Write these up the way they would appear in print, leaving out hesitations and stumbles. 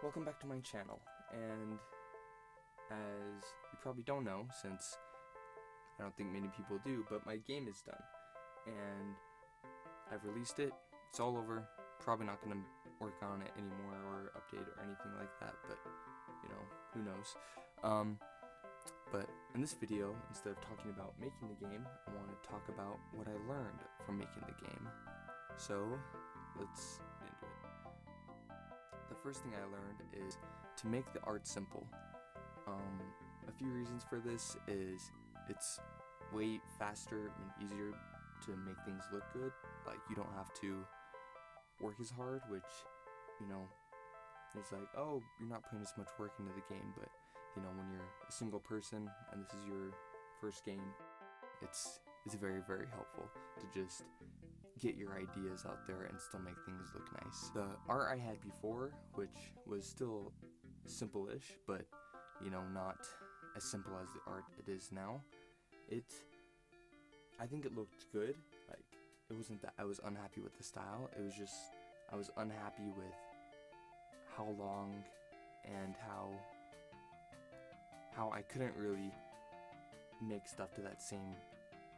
Welcome back to my channel, and as you probably don't know, since I don't think many people do, but my game is done, and I've released it. It's all over. Probably not going to work on it anymore or update or anything like that, but you know, who knows. But in this video, instead of talking about making the game, I want to talk about what I learned from making the game. So let's get into it. The first thing I learned is to make the art simple. A few reasons for this is it's way faster and easier to make things look good. Like, you don't have to work as hard, which, you know, it's like, oh, you're not putting as much work into the game, but you know, when you're a single person and this is your first game, it's very, very helpful to just get your ideas out there and still make things look nice. The art I had before, which was still simple-ish, but you know, not as simple as the art it is now, I think it looked good. Like, it wasn't that I was unhappy with the style, it was just I was unhappy with how long and how I couldn't really make stuff to that same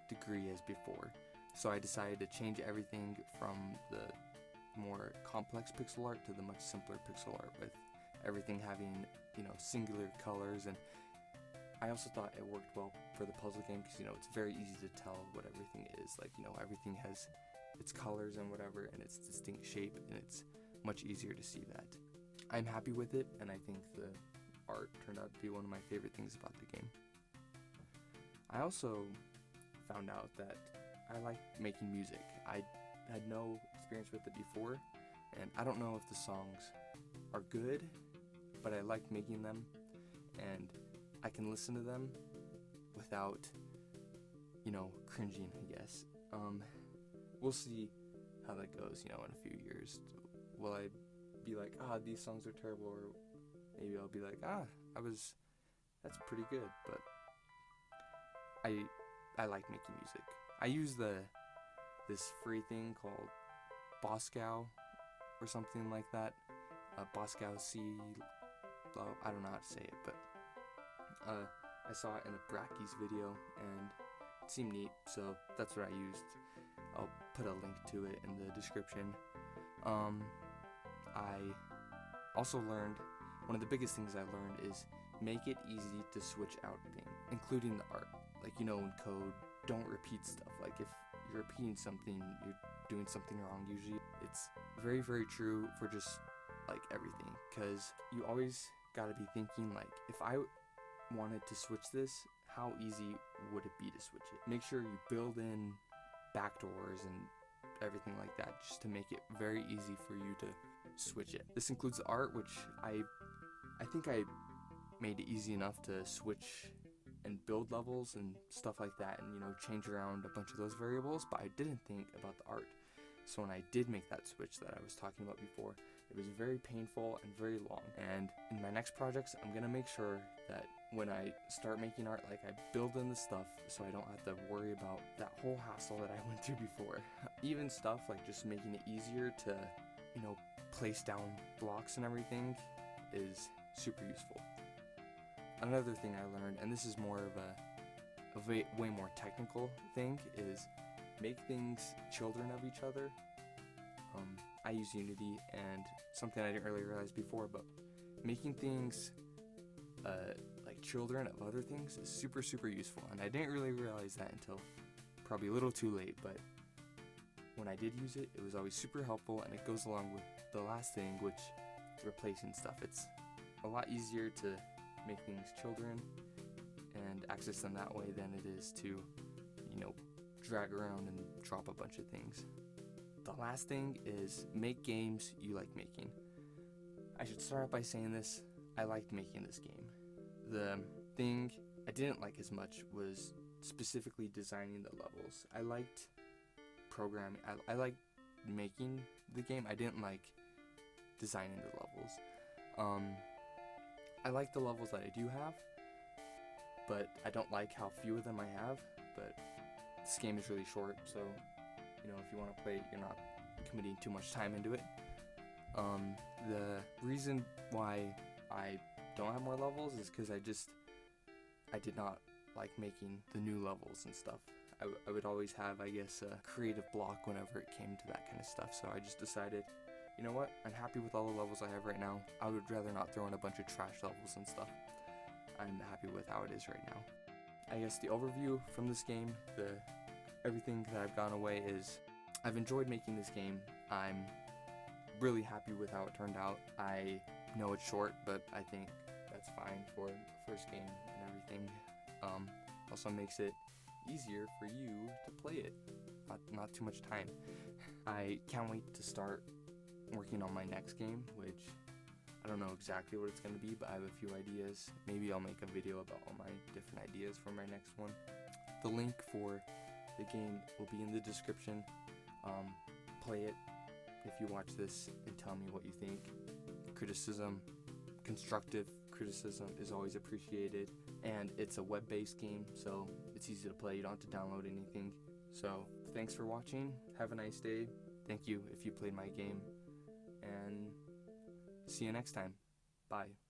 degree as before. So I decided to change everything from the more complex pixel art to the much simpler pixel art, with everything having, you know, singular colors. And I also thought it worked well for the puzzle game because, you know, it's very easy to tell what everything is. Like, you know, everything has its colors and whatever and its distinct shape, and it's much easier to see that. I'm happy with it, and I think the art turned out to be one of my favorite things about the game. I also found out that I like making music. I had no experience with it before, and I don't know if the songs are good, but I like making them, and I can listen to them without, you know, cringing, I guess. We'll see how that goes, you know, in a few years. Will I be like, these songs are terrible, or maybe I'll be like, that's pretty good. But I like making music. I use this free thing called Boscow or something like that. Boscow C. I don't know how to say it, but I saw it in a Brackeys video and it seemed neat, so that's what I used. I'll put a link to it in the description. I also learned, one of the biggest things I learned is make it easy to switch out things, including the art. Like, you know, in code, don't repeat stuff. Like, if you're repeating something, you're doing something wrong usually. It's very, very true for just, like, everything, because you always gotta be thinking, like, if I wanted to switch this, how easy would it be to switch it? Make sure you build in backdoors and everything like that, just to make it very easy for you to switch it. This includes the art, which I think I made it easy enough to switch and build levels and stuff like that, and, you know, change around a bunch of those variables, but I didn't think about the art. So when I did make that switch that I was talking about before, it was very painful and very long. And in my next projects, I'm gonna make sure that when I start making art, like, I build in the stuff so I don't have to worry about that whole hassle that I went through before. Even stuff like just making it easier to, you know, place down blocks and everything is super useful. Another thing I learned, and this is more of a way more technical thing, is make things children of each other. I use Unity, and something I didn't really realize before, but making things like children of other things is super, super useful, and I didn't really realize that until probably a little too late, but when I did use it, it was always super helpful, and it goes along with the last thing, which replacing stuff. It's a lot easier to make things children and access them that way than it is to, you know, drag around and drop a bunch of things. The last thing is make games you like making. I should start out by saying this, I liked making this game. The thing I didn't like as much was specifically designing the levels. I liked programming, I liked making the game, I didn't like designing the levels. I like the levels that I do have, but I don't like how few of them I have. But this game is really short, so, you know, if you want to play it, you're not committing too much time into it. The reason why I don't have more levels is because I did not like making the new levels and stuff. I would always have, I guess, a creative block whenever it came to that kind of stuff. So I just decided, you know what? I'm happy with all the levels I have right now. I would rather not throw in a bunch of trash levels and stuff. I'm happy with how it is right now. I guess the overview from this game, everything that I've gone away is I've enjoyed making this game. I'm really happy with how it turned out. I know it's short, but I think that's fine for the first game and everything. Also makes it easier for you to play it. Not too much time. I can't wait to start working on my next game, which I don't know exactly what it's going to be, but I have a few ideas. Maybe I'll make a video about all my different ideas for my next one. The link for the game will be in the description. Play it if you watch this and tell me what you think. Criticism, constructive criticism is always appreciated, and it's a web-based game, so it's easy to play. You don't have to download anything. So thanks for watching. Have a nice day. Thank you if you played my game, and see you next time. Bye.